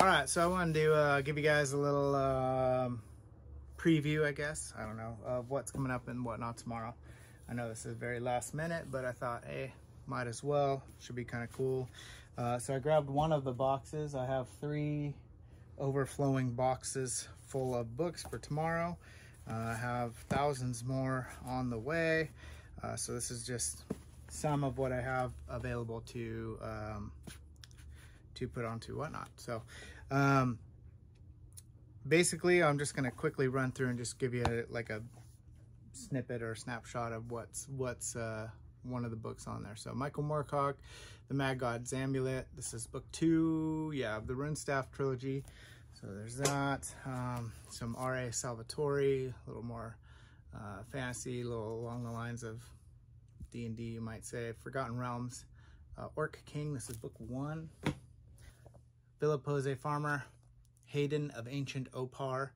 All right, so I wanted to give you guys a little preview, I guess, I don't know, of what's coming up and whatnot tomorrow. I know this is very last minute, but I thought, hey, might as well. Should be kind of cool. So I grabbed one of the boxes. I have 3 overflowing boxes full of books for tomorrow. I have thousands more on the way. So this is just some of what I have available to put onto whatnot. So basically I'm just going to quickly run through and just give you like a snippet or a snapshot of what's one of the books on there. So Michael Moorcock, The Mad God's Amulet. This is book 2, yeah, of the Runestaff trilogy. So there's that. Some R.A. Salvatore, a little more fantasy, a little along the lines of D&D, you might say. Forgotten Realms, Orc King. This is book 1. Philip Jose Farmer, Hayden of Ancient Opar.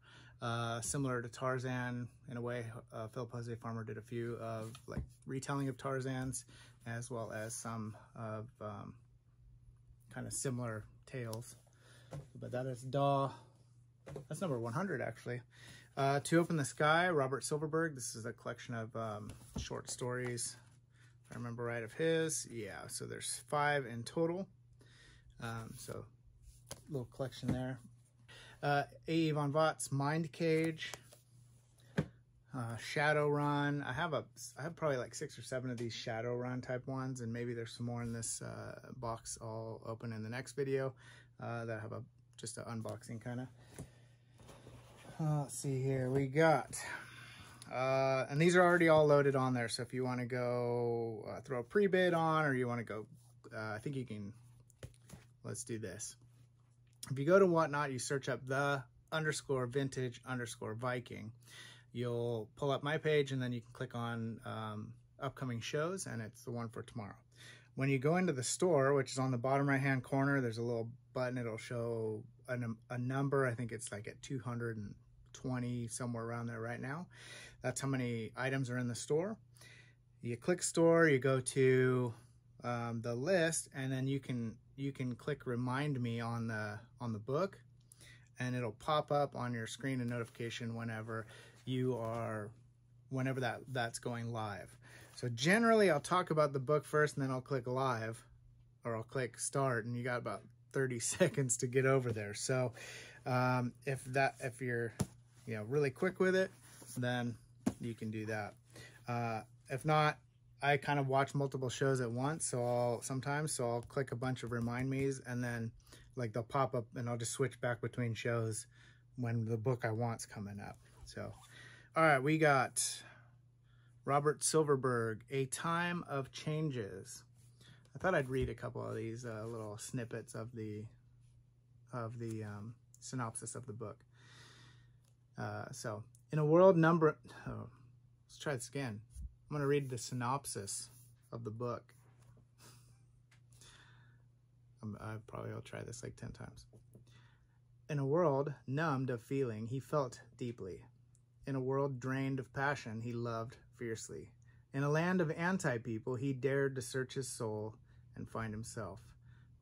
Similar to Tarzan in a way. Philip Jose Farmer did a few of like retelling of Tarzans, as well as some of kind of similar tales. But that is Daw. That's number 100 actually. To Open the Sky, Robert Silverberg. This is a collection of short stories, if I remember right, of his. Yeah, so there's 5 in total. So little collection there. A.E. von Vought's Mind Cage, Shadowrun. I have probably like 6 or 7 of these Shadowrun type ones, and maybe there's some more in this box I'll open in the next video that I have just an unboxing kind of. Let's see here, we got and these are already all loaded on there, so if you want to go throw a pre-bid on, or you want to go I think you can. Let's do this. If you go to Whatnot, you search up the_vintage_Viking. You'll pull up my page, and then you can click on upcoming shows, and it's the one for tomorrow. When you go into the store, which is on the bottom right-hand corner, there's a little button. It'll show a number. I think it's like at 220, somewhere around there right now. That's how many items are in the store. You click store, you go to the list, and then you can click remind me on the book, and it'll pop up on your screen a notification whenever that's going live. So generally I'll talk about the book first, and then I'll click live, or I'll click start, and you got about 30 seconds to get over there. So if you're really quick with it, then you can do that. If not, I kind of watch multiple shows at once, so I'll click a bunch of remind me's, and then like they'll pop up, and I'll just switch back between shows when the book I want's coming up. So, all right, we got Robert Silverberg, A Time of Changes. I thought I'd read a couple of these little snippets of the synopsis of the book. So, in a world let's try this again. I'm going to read the synopsis of the book. I'll try this like 10 times. In a world numbed of feeling, he felt deeply. In a world drained of passion, he loved fiercely. In a land of anti-people, he dared to search his soul and find himself.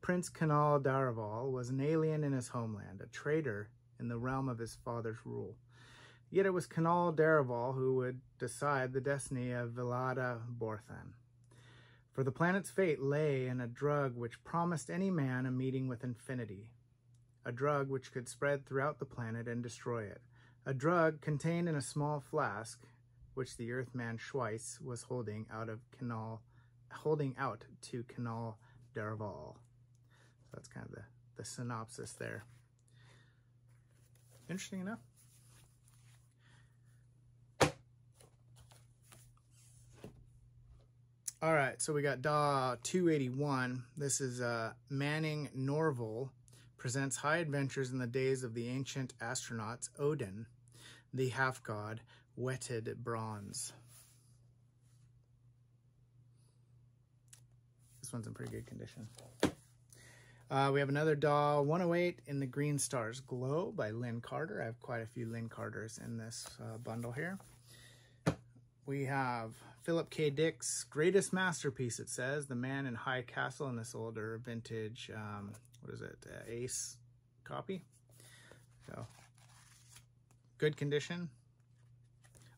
Prince Canal Daraval was an alien in his homeland, a traitor in the realm of his father's rule. Yet it was Canal Daraval who would decide the destiny of Villada Borthan. For the planet's fate lay in a drug which promised any man a meeting with infinity. A drug which could spread throughout the planet and destroy it. A drug contained in a small flask which the Earthman Schweiss was holding out to Canal Daraval. So that's kind of the synopsis there. Interesting enough. All right, so we got Daw 281. This is Manning Norval presents high adventures in the days of the ancient astronauts Odin, the half-god, wetted bronze. This one's in pretty good condition. We have another Daw 108 in the Green Stars Glow by Lynn Carter. I have quite a few Lynn Carters in this bundle here. We have Philip K. Dick's greatest masterpiece, it says, The Man in High Castle, in this older vintage, what is it, Ace copy. So, good condition.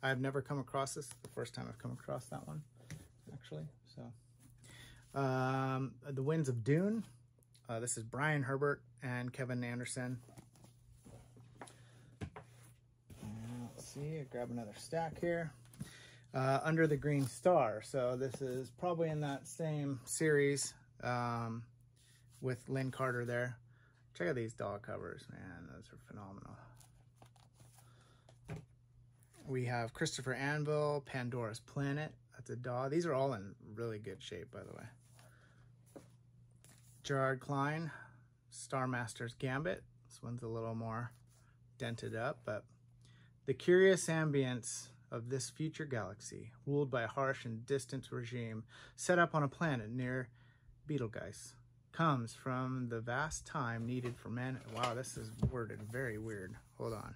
I've never come across this. The first time I've come across that one, actually. So, The Winds of Dune. This is Brian Herbert and Kevin Anderson. Let's see, grab another stack here. Under the Green Star. So this is probably in that same series with Lynn Carter there. Check out these dog covers, man. Those are phenomenal. We have Christopher Anvil, Pandora's Planet. That's a dog. These are all in really good shape, by the way. Gerard Klein, Star Master's Gambit. This one's a little more dented up, but the curious ambience of this future galaxy, ruled by a harsh and distant regime set up on a planet near Betelgeuse, comes from the vast time needed for men. Wow, this is worded very weird. Hold on.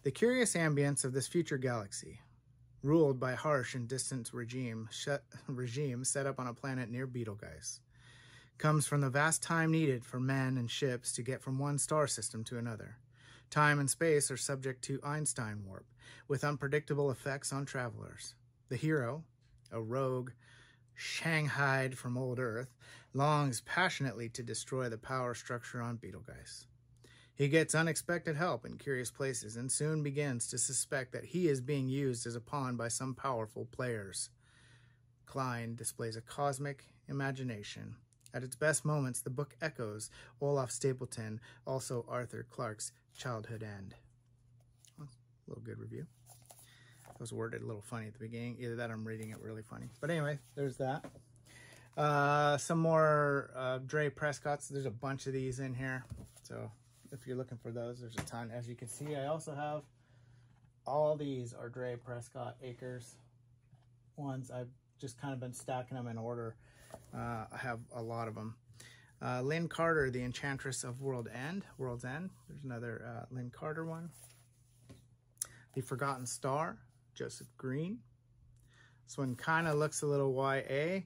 The curious ambience of this future galaxy, ruled by a harsh and distant regime set up on a planet near Betelgeuse, comes from the vast time needed for men and ships to get from one star system to another. Time and space are subject to Einstein warp, with unpredictable effects on travelers. The hero, a rogue shanghaied from old Earth, longs passionately to destroy the power structure on Betelgeuse. He gets unexpected help in curious places and soon begins to suspect that he is being used as a pawn by some powerful players. Klein displays a cosmic imagination. At its best moments, the book echoes Olaf Stapleton, also Arthur Clarke's Childhood End. Well, a little good review. It was worded a little funny at the beginning. Either that or I'm reading it really funny. But anyway, there's that. Some more Dre Prescott's. There's a bunch of these in here. So if you're looking for those, there's a ton. As you can see, I also have all these are Dre Prescott Acres ones. I've just kind of been stacking them in order. I have a lot of them. Lynn Carter, The Enchantress of World's End. There's another Lynn Carter one. The Forgotten Star, Joseph Green. This one kind of looks a little YA,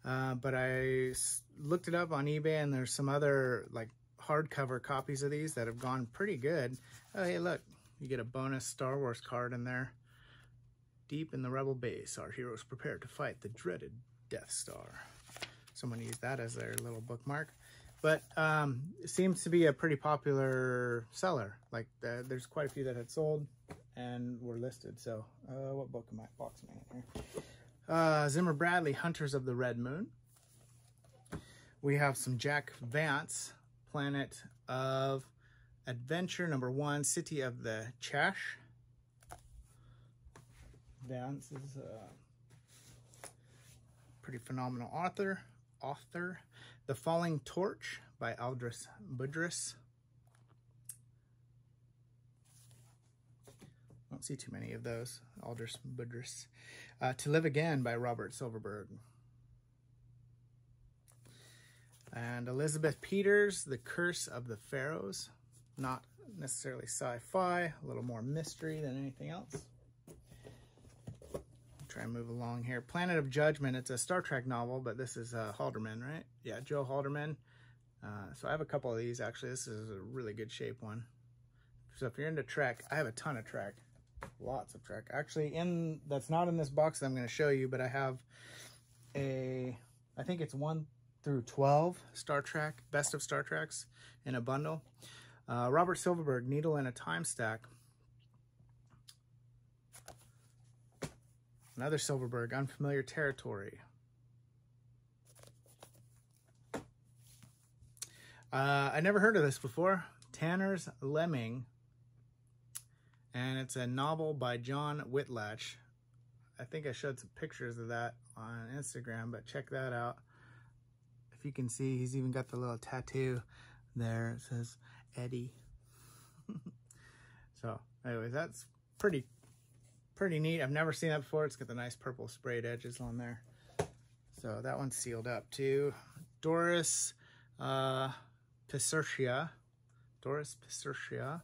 but I looked it up on eBay, and there's some other like hardcover copies of these that have gone pretty good. Oh, hey, look, you get a bonus Star Wars card in there. Deep in the Rebel base, our heroes prepare to fight the dreaded Death Star. Someone used that as their little bookmark. But it seems to be a pretty popular seller. Like there's quite a few that had sold and were listed. So what book box am I in here? Zimmer Bradley, Hunters of the Red Moon. We have some Jack Vance, Planet of Adventure #1, City of the Chash. Vance is a pretty phenomenal author. The Falling Torch by Aldous Budrys. Don't see too many of those. Aldous Budrys. To Live Again by Robert Silverberg. And Elizabeth Peters, The Curse of the Pharaohs. Not necessarily sci-fi, a little more mystery than anything else. Try and move along here. Planet of Judgment. It's a Star Trek novel, but this is Haldeman, right? Yeah, Joe Haldeman. So I have a couple of these, actually. This is a really good shape one. So if you're into Trek, I have a ton of Trek. Lots of Trek. Actually, that's not in this box that I'm going to show you, but I have I think it's 1 through 12 Star Trek, Best of Star Treks in a bundle. Robert Silverberg, Needle in a Time Stack. Another Silverberg, Unfamiliar Territory. I never heard of this before. Tanner's Lemming. And it's a novel by John Whitlatch. I think I showed some pictures of that on Instagram, but check that out. If you can see, he's even got the little tattoo there. It says Eddie. So anyways, that's pretty neat. I've never seen that before. It's got the nice purple sprayed edges on there. So that one's sealed up too. Doris Pisertia. I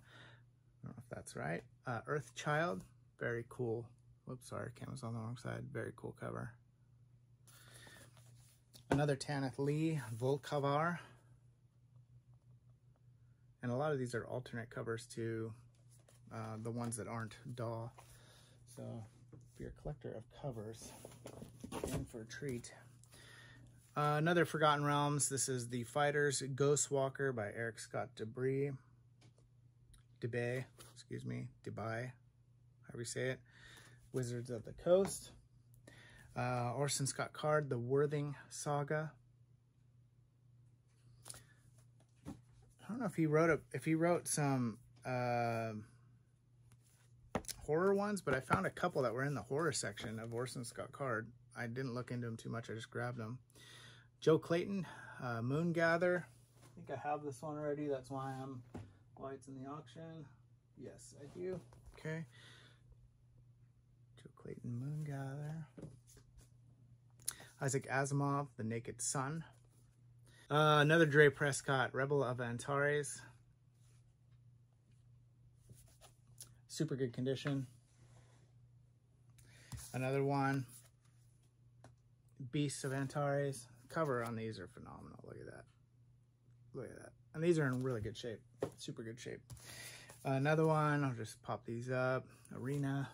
don't know if that's right. Earthchild. Very cool. Whoops, sorry, camera's on the wrong side. Very cool cover. Another Tanith Lee, Volkavar. And a lot of these are alternate covers to the ones that aren't DAW. So if you're a collector of covers, in for a treat. Another Forgotten Realms. This is The Fighters Ghostwalker by Eric Scott Debye, excuse me, Debye, however you say it. Wizards of the Coast. Orson Scott Card, The Worthing Saga. I don't know if he wrote some horror ones, but I found a couple that were in the horror section of Orson Scott Card. I didn't look into them too much. I just grabbed them. Joe Clayton, Moongather. I think I have this one already. That's why it's in the auction. Yes, I do. Okay. Joe Clayton, Moongather. Isaac Asimov, The Naked Sun. Another Dre Prescott, Rebel of Antares. Super good condition. Another one, Beasts of Antares. Cover on these are phenomenal. Look at that. Look at that. And these are in really good shape. Super good shape. Another one, I'll just pop these up. Arena.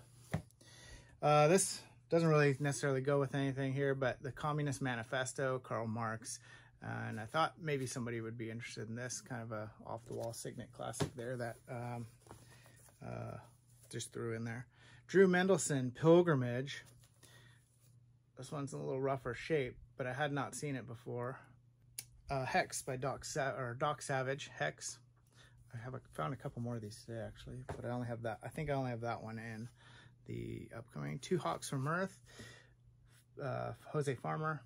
This doesn't really necessarily go with anything here, but the Communist Manifesto, Karl Marx. And I thought maybe somebody would be interested in this. Kind of a off-the-wall Signet classic there that just threw in there. Drew Mendelson, Pilgrimage. This one's in a little rougher shape, but I had not seen it before. Hex by Doc Savage. Hex. Found a couple more of these today actually, but I only have that. I think I only have that one in the upcoming. Two Hawks from Earth. Jose Farmer,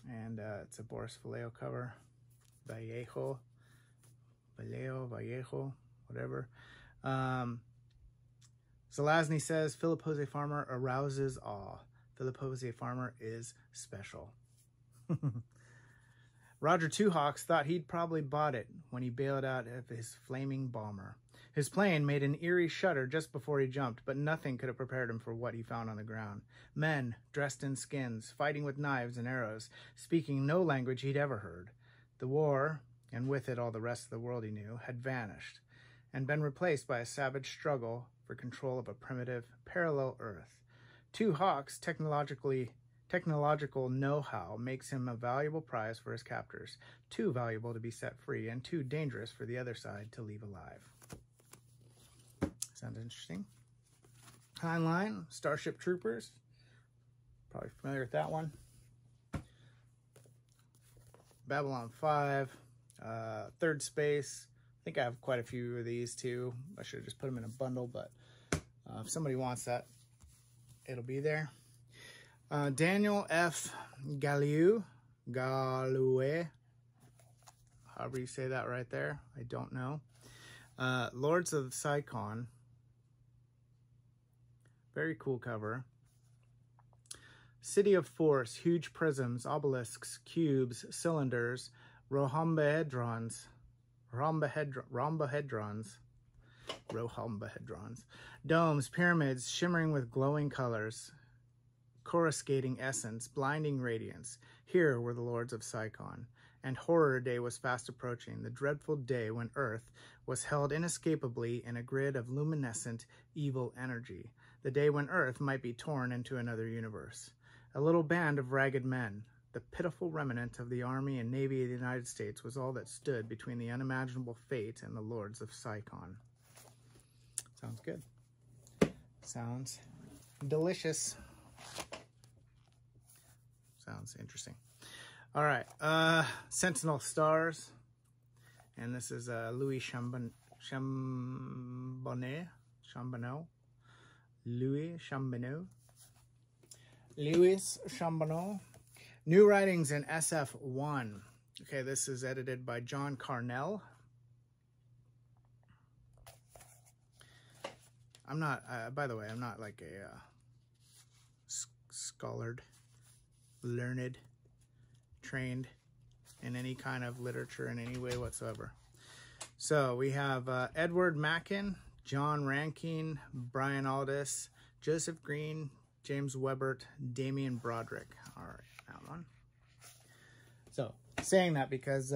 and it's a Boris Vallejo cover. Vallejo, whatever. Zelazny says Philip Jose Farmer arouses awe. Philip Jose Farmer is special. Roger Two Hawks thought he'd probably bought it when he bailed out of his flaming bomber. His plane made an eerie shudder just before he jumped, but nothing could have prepared him for what he found on the ground. Men, dressed in skins, fighting with knives and arrows, speaking no language he'd ever heard. The war, and with it all the rest of the world he knew, had vanished, and been replaced by a savage struggle for control of a primitive, parallel Earth. Two Hawks' technological know-how makes him a valuable prize for his captors, too valuable to be set free, and too dangerous for the other side to leave alive. Sounds interesting. Heinlein, Starship Troopers. Probably familiar with that one. Babylon 5, Third Space. I think I have quite a few of these too. I should have just put them in a bundle, but if somebody wants that, it'll be there. Daniel F. Galue, however you say that right there, I don't know. Lords of Psychon, very cool cover. City of Force, huge prisms, obelisks, cubes, cylinders, rhombohedrons, domes, pyramids shimmering with glowing colors, coruscating essence, blinding radiance. Here were the Lords of Psychon, and Horror Day was fast approaching, the dreadful day when Earth was held inescapably in a grid of luminescent, evil energy, the day when Earth might be torn into another universe. A little band of ragged men, the pitiful remnant of the Army and Navy of the United States, was all that stood between the unimaginable fate and the Lords of Psychon. Sounds good. Sounds delicious. Sounds interesting. All right, Sentinel Stars, and this is Louis Chamboneau. New Writings in SF1. Okay, this is edited by John Carnell. I'm not, by the way, I'm not like a scholared, learned, trained in any kind of literature in any way whatsoever. So we have Edward Mackin, John Rankin, Brian Aldiss, Joseph Green, James Webert, Damian Broderick. All right, that one. So saying that because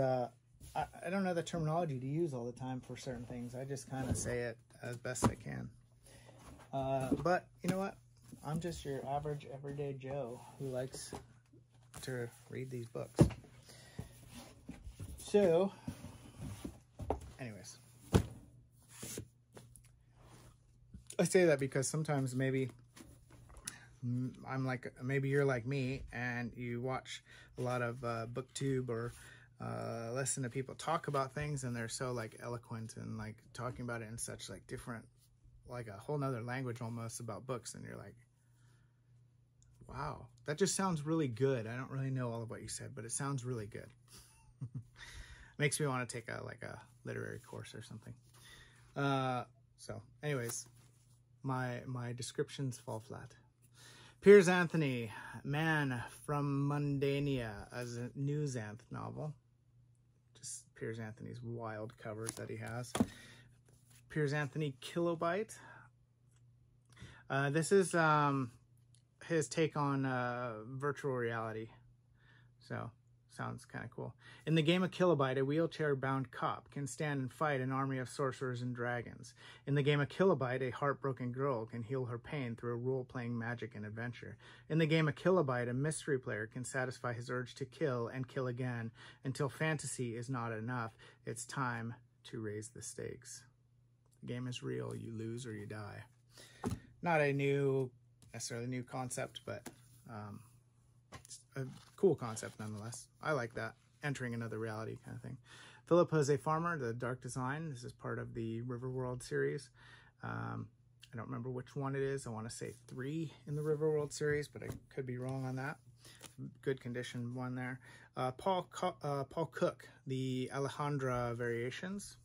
I don't know the terminology to use all the time for certain things. I just kind of say it as best I can. But you know what? I'm just your average everyday Joe who likes to read these books. So, anyways, I say that because sometimes maybe maybe you're like me and you watch a lot of BookTube or listen to people talk about things, and they're so like eloquent and like talking about it in such like different, like a whole nother language almost about books, and you're like, wow, that just sounds really good. I don't really know all of what you said, but it sounds really good. Makes me want to take a literary course or something. So anyways, my descriptions fall flat. Piers Anthony, Man from Mundania, as a new Xanth novel. Just Piers Anthony's wild covers that he has. Piers Anthony Kilobyte. This is his take on virtual reality. So, sounds kind of cool. In the game of Kilobyte, a wheelchair-bound cop can stand and fight an army of sorcerers and dragons. In the game of Kilobyte, a heartbroken girl can heal her pain through a role-playing magic and adventure. In the game of Kilobyte, a mystery player can satisfy his urge to kill and kill again until fantasy is not enough. It's time to raise the stakes. The game is real. You lose or you die. Not a necessarily new concept, but it's a cool concept nonetheless. I like that. Entering another reality kind of thing. Philip Jose Farmer, The Dark Design. This is part of the Riverworld series. I don't remember which one it is. I want to say 3 in the Riverworld series, but I could be wrong on that. Good condition one there. Paul Cook, The Alejandra Variations.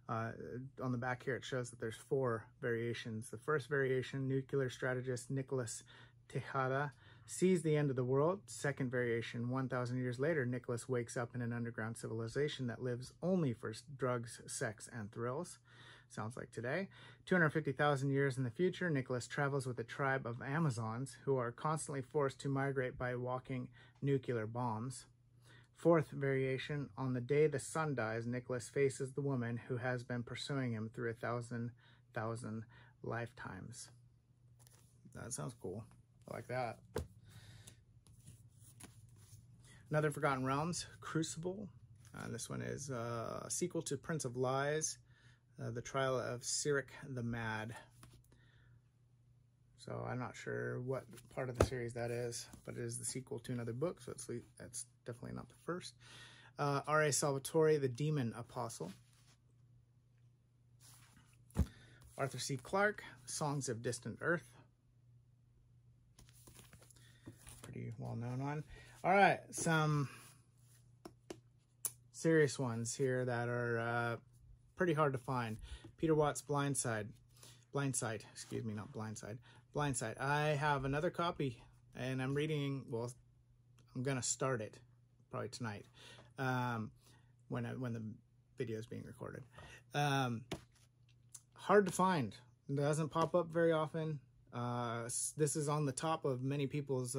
On the back here, it shows that there's 4 variations. The first variation, nuclear strategist Nicholas Tejada sees the end of the world. Second variation, 1,000 years later, Nicholas wakes up in an underground civilization that lives only for drugs, sex, and thrills. Sounds like today. 250,000 years in the future, Nicholas travels with a tribe of Amazons who are constantly forced to migrate by walking nuclear bombs. Fourth variation, on the day the sun dies, Nicholas faces the woman who has been pursuing him through 1,000 lifetimes. That sounds cool. I like that. Another Forgotten Realms, Crucible. This one is a sequel to Prince of Lies, The Trial of Cyric the Mad. So I'm not sure what part of the series that is, but it is the sequel to another book, so that's definitely not the first. R.A. Salvatore, The Demon Apostle. Arthur C. Clarke, Songs of Distant Earth. Pretty well-known one. All right, some serious ones here that are pretty hard to find. Peter Watts' Blindside, excuse me, not Blindside. Blindside. I have another copy, and I'm reading, well, I'm going to start it probably tonight when the video is being recorded. Hard to find. It doesn't pop up very often. This is on the top of many people's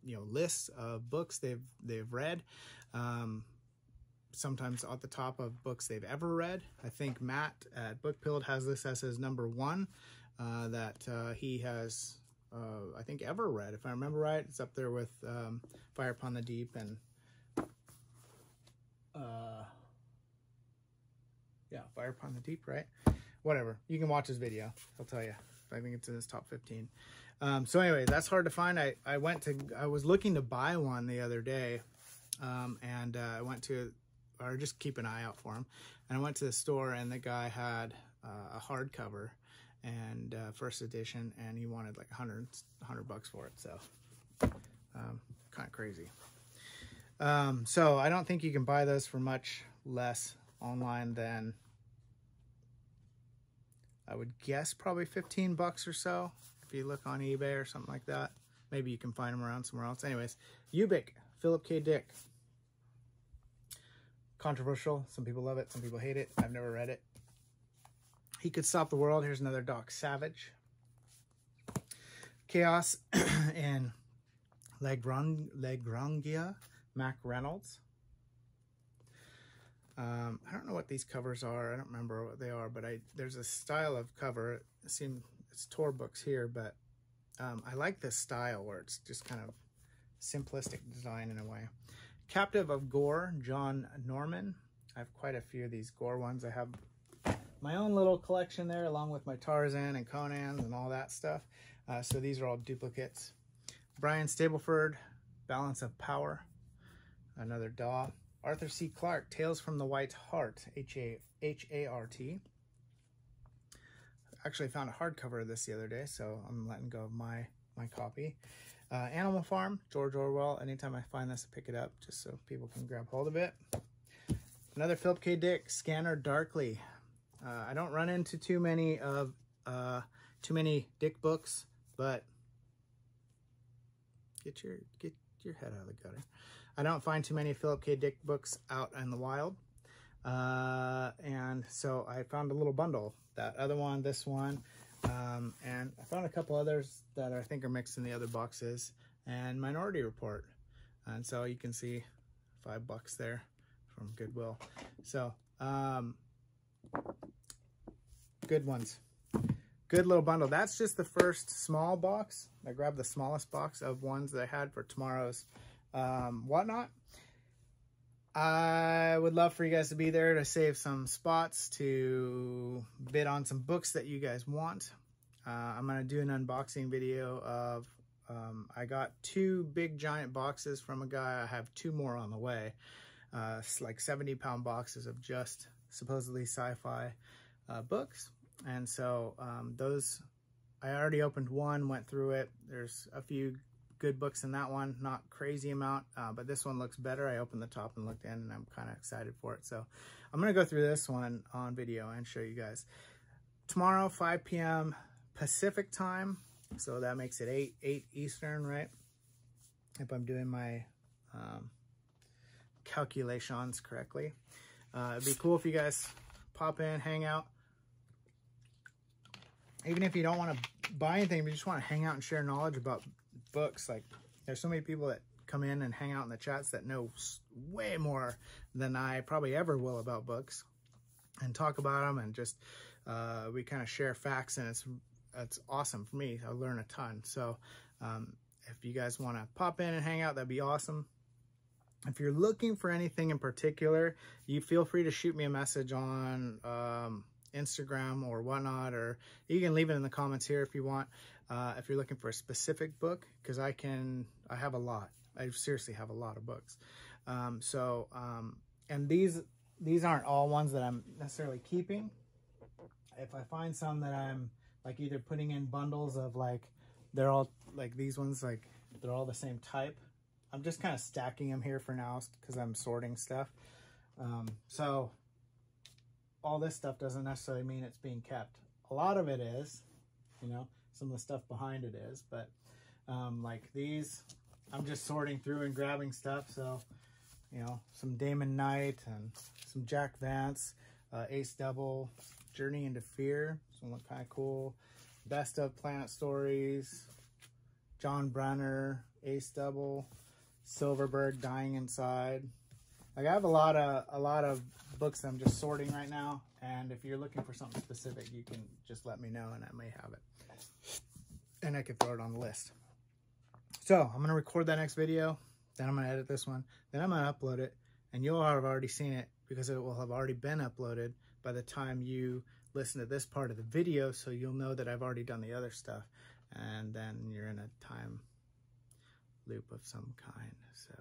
lists of books they've read. Sometimes at the top of books they've ever read. I think Matt at Bookpilled has this as his #1 that he has, I think, ever read. If I remember right, it's up there with Fire Upon the Deep and Fire Upon the Deep, right? Whatever. You can watch his video. I'll tell you. I think it's in his top 15. So anyway, that's hard to find. I was looking to buy one the other day, and I went to, or just keep an eye out for them. And I went to the store, and the guy had a hardcover and first edition, and he wanted like $100 for it. So kind of crazy. So I don't think you can buy those for much less online than, I would guess, probably $15 or so. If you look on eBay or something like that, maybe you can find them around somewhere else. Anyways, Ubik, Philip K. Dick. Controversial. Some people love it. Some people hate it. I've never read it. He Could Stop the World. Here's another Doc Savage. Chaos in La Grangia, Mac Reynolds. I don't know what these covers are. I don't remember what they are, but there's a style of cover. It's Tor books here, but I like this style where it's just kind of simplistic design in a way. Captive of Gore, John Norman. I have quite a few of these Gore ones. I have my own little collection there, along with my Tarzan and Conans and all that stuff. So these are all duplicates. Brian Stableford, Balance of Power, another Daw. Arthur C. Clarke, Tales from the White Hart, H-A-R-T. Actually found a hardcover of this the other day, so I'm letting go of my copy. Animal Farm, George Orwell. Anytime I find this, I pick it up just so people can grab hold of it. Another Philip K. Dick, Scanner Darkly. I don't run into too many Dick books, but get your head out of the gutter. I don't find too many Philip K. Dick books out in the wild. And so I found a little bundle. That other one, this one, and I found a couple others that I think are mixed in the other boxes, and Minority Report. And so you can see $5 there from Goodwill. So, good ones. Good little bundle. That's just the first small box. I grabbed the smallest box of ones that I had for tomorrow's whatnot. I would love for you guys to be there to save some spots to bid on some books that you guys want. I'm going to do an unboxing video of, I got 2 big giant boxes from a guy. I have 2 more on the way. It's like 70-pound boxes of just supposedly sci-fi books. And so those, I already opened one, went through it. There's a few good books in that one, not crazy amount, but this one looks better. I opened the top and looked in, and I'm kind of excited for it. So I'm going to go through this one on video and show you guys. Tomorrow, 5 p.m. Pacific time, so that makes it 8 Eastern, right? If I'm doing my calculations correctly. It'd be cool if you guys pop in, hang out. Even if you don't want to buy anything, but you just want to hang out and share knowledge about books. Like, there's so many people that come in and hang out in the chats that know way more than I probably ever will about books, and talk about them, and just we kind of share facts, and it's awesome for me. I learn a ton. So if you guys want to pop in and hang out, that'd be awesome. If you're looking for anything in particular, you feel free to shoot me a message on Instagram or whatnot, or you can leave it in the comments here if you want. If you're looking for a specific book, because I have a lot. I seriously have a lot of books. And these aren't all ones that I'm necessarily keeping. If I find some that I'm like either putting in bundles of, like, they're all like these ones, like they're all the same type, I'm just kind of stacking them here for now because I'm sorting stuff. So all this stuff doesn't necessarily mean it's being kept. A lot of it is, you know, some of the stuff behind it is, but like these, I'm just sorting through and grabbing stuff. So, you know, some Damon Knight and some Jack Vance, Ace Double, Journey into Fear, some look kind of cool. Best of Planet Stories, John Brenner, Ace Double, Silverberg, Dying Inside. Like, I have a lot of books that I'm just sorting right now, and if you're looking for something specific, you can just let me know and I may have it, and I can throw it on the list. So I'm gonna record that next video, then I'm gonna edit this one, then I'm gonna upload it, and you'll have already seen it because it will have already been uploaded by the time you listen to this part of the video, so you'll know that I've already done the other stuff, and then you're in a time loop of some kind. So